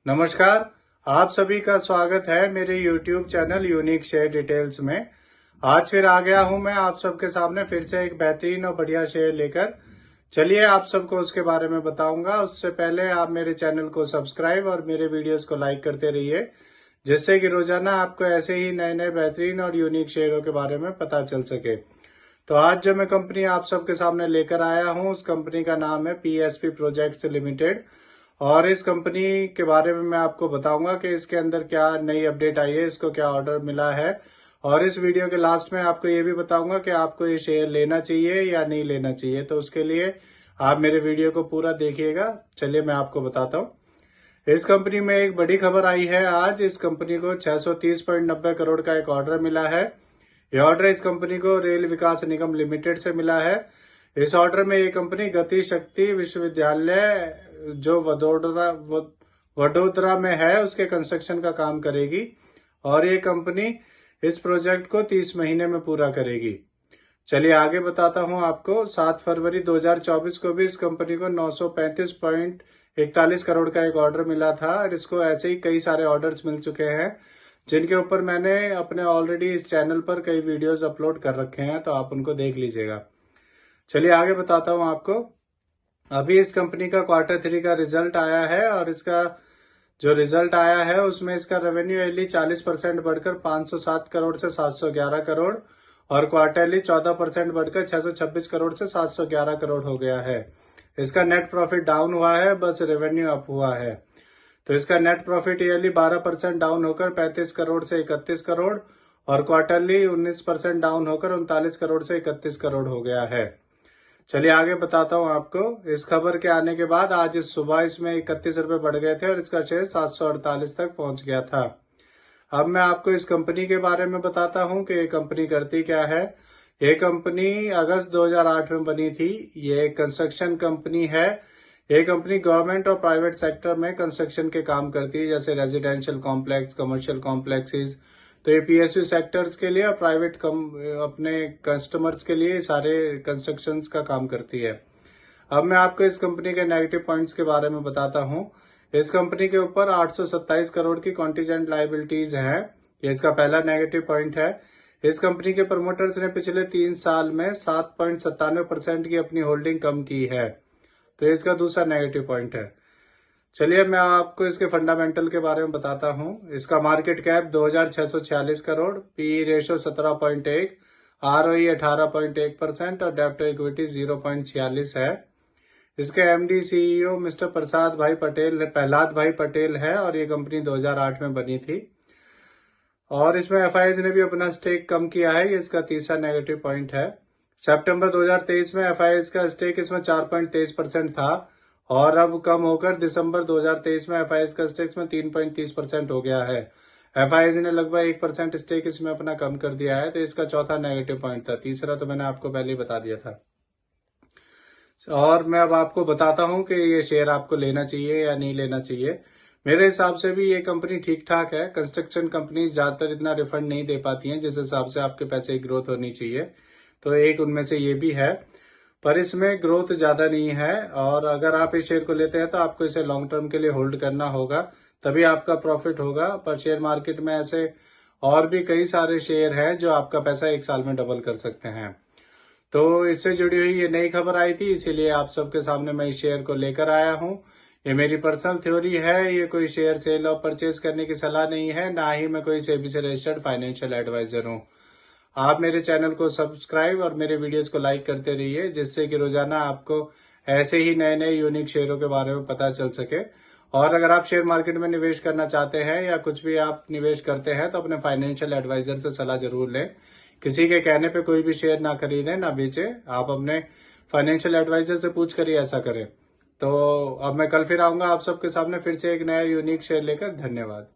नमस्कार। आप सभी का स्वागत है मेरे YouTube channel unique share details में। आज फिर आ गया हूं मैं आप सबके सामने फिर से एक बेहतरीन और बढ़िया शेयर लेकर। चलिए आप सबको उसके बारे में बताऊंगा। उससे पहले आप मेरे चैनल को सब्सक्राइब और मेरे वीडियोस को लाइक करते रहिए, जिससे कि रोजाना आपको ऐसे ही नए नए बेहतरीन और यूनिक शेयरों के बारे में पता चल सके। तो आज जो मैं कंपनी आप सबके सामने लेकर आया हूँ, उस कंपनी का नाम है PSP प्रोजेक्ट्स लिमिटेड। और इस कंपनी के बारे में मैं आपको बताऊंगा कि इसके अंदर क्या नई अपडेट आई है, इसको क्या ऑर्डर मिला है। और इस वीडियो के लास्ट में आपको ये भी बताऊंगा कि आपको ये शेयर लेना चाहिए या नहीं लेना चाहिए। तो उसके लिए आप मेरे वीडियो को पूरा देखिएगा। चलिए मैं आपको बताता हूँ। इस कंपनी में एक बड़ी खबर आई है आज। इस कंपनी को 630.90 करोड़ का एक ऑर्डर मिला है। यह ऑर्डर इस कंपनी को रेल विकास निगम लिमिटेड से मिला है। इस ऑर्डर में ये कंपनी गति शक्ति विश्वविद्यालय जो वडोदरा में है, उसके कंस्ट्रक्शन का काम करेगी। और ये कंपनी इस प्रोजेक्ट को 30 महीने में पूरा करेगी। चलिए आगे बताता हूं आपको। 7 फरवरी 2024 को भी इस कंपनी को 935.41 करोड़ का एक ऑर्डर मिला था। और इसको ऐसे ही कई सारे ऑर्डर्स मिल चुके हैं, जिनके ऊपर मैंने अपने ऑलरेडी इस चैनल पर कई वीडियोस अपलोड कर रखे हैं, तो आप उनको देख लीजिएगा। चलिए आगे बताता हूं आपको। अभी इस कंपनी का Q3 का रिजल्ट आया है, और इसका जो रिजल्ट आया है उसमें इसका रेवेन्यू ईयरली 40% बढ़कर 507 करोड़ से 711 करोड़ और क्वार्टरली 14% बढ़कर 626 करोड़ से 711 करोड़ हो गया है। इसका नेट प्रॉफिट डाउन हुआ है, बस रेवेन्यू अप हुआ है। तो इसका नेट प्रॉफिट ईयरली 12% डाउन होकर 35 करोड़ से 31 करोड़ और क्वार्टरली 19% डाउन होकर 39 करोड़ से 31 करोड़ हो गया है। चलिए आगे बताता हूं आपको। इस खबर के आने के बाद आज इस सुबह इसमें 31 रुपए बढ़ गए थे और इसका शेयर 748 तक पहुंच गया था। अब मैं आपको इस कंपनी के बारे में बताता हूं कि ये कंपनी करती क्या है। ये कंपनी अगस्त 2008 में बनी थी। ये कंस्ट्रक्शन कंपनी है। ये कंपनी गवर्नमेंट और प्राइवेट सेक्टर में कंस्ट्रक्शन के काम करती है, जैसे रेजिडेंशियल कॉम्प्लेक्स, कमर्शियल कॉम्प्लेक्सेस। तो ये PSU सेक्टर्स के लिए और प्राइवेट अपने कस्टमर्स के लिए सारे कंस्ट्रक्शंस का काम करती है। अब मैं आपको इस कंपनी के नेगेटिव पॉइंट्स के बारे में बताता हूं। इस कंपनी के ऊपर 827 करोड़ की कॉन्टीजेंट लायबिलिटीज हैं। ये इसका पहला नेगेटिव पॉइंट है। इस कंपनी के प्रमोटर्स ने पिछले 3 साल में 7.97% की अपनी होल्डिंग कम की है। तो इसका दूसरा नेगेटिव पॉइंट है। चलिए मैं आपको इसके फंडामेंटल के बारे में बताता हूं। इसका market cap 2646 crore, PE ratio 17.1, ROE 18.1% और डेब्ट टू इक्विटी 0.46 है। इसके MD CEO मिस्टर प्रहलाद भाई पटेल है और ये कंपनी 2008 में बनी थी। और इसमें FIIs ने भी अपना स्टेक कम किया है। ये इसका तीसरा नेगेटिव पॉइंट है। सितंबर 2023 में FIIs का स्टेक इसमें 4.23% था और अब कम होकर दिसंबर 2023 में FIIs का स्टेक में 3.30% हो गया है। FIIs ने लगभग 1% स्टेक इसमें अपना कम कर दिया है। तो इसका चौथा नेगेटिव पॉइंट था। तीसरा तो मैंने आपको पहले ही बता दिया था। और मैं अब आपको बताता हूं कि ये शेयर आपको लेना चाहिए या नहीं लेना चाहिए। मेरे हिसाब से भी ये कंपनी ठीक ठाक है। कंस्ट्रक्शन कंपनी ज्यादातर इतना रिफंड नहीं दे पाती हैं, जिस हिसाब से आपके पैसे की ग्रोथ होनी चाहिए। तो एक उनमें से ये भी है, पर इसमें ग्रोथ ज्यादा नहीं है। और अगर आप इस शेयर को लेते हैं तो आपको इसे लॉन्ग टर्म के लिए होल्ड करना होगा, तभी आपका प्रॉफिट होगा। पर शेयर मार्केट में ऐसे और भी कई सारे शेयर हैं जो आपका पैसा 1 साल में डबल कर सकते हैं। तो इससे जुड़ी हुई ये नई खबर आई थी, इसीलिए आप सबके सामने मैं इस शेयर को लेकर आया हूं। ये मेरी पर्सनल थ्योरी है। ये कोई शेयर सेल और परचेज करने की सलाह नहीं है, ना ही मैं कोई सेबी से रजिस्टर्ड फाइनेंशियल एडवाइजर हूं। आप मेरे चैनल को सब्सक्राइब और मेरे वीडियोस को लाइक करते रहिए, जिससे कि रोजाना आपको ऐसे ही नए नए यूनिक शेयरों के बारे में पता चल सके। और अगर आप शेयर मार्केट में निवेश करना चाहते हैं या कुछ भी आप निवेश करते हैं, तो अपने फाइनेंशियल एडवाइजर से सलाह जरूर लें। किसी के कहने पे कोई भी शेयर ना खरीदें ना बेचें। आप अपने फाइनेंशियल एडवाइजर से पूछ कर ही ऐसा करें। तो अब मैं कल फिर आऊंगा आप सबके सामने फिर से एक नया यूनिक शेयर लेकर। धन्यवाद।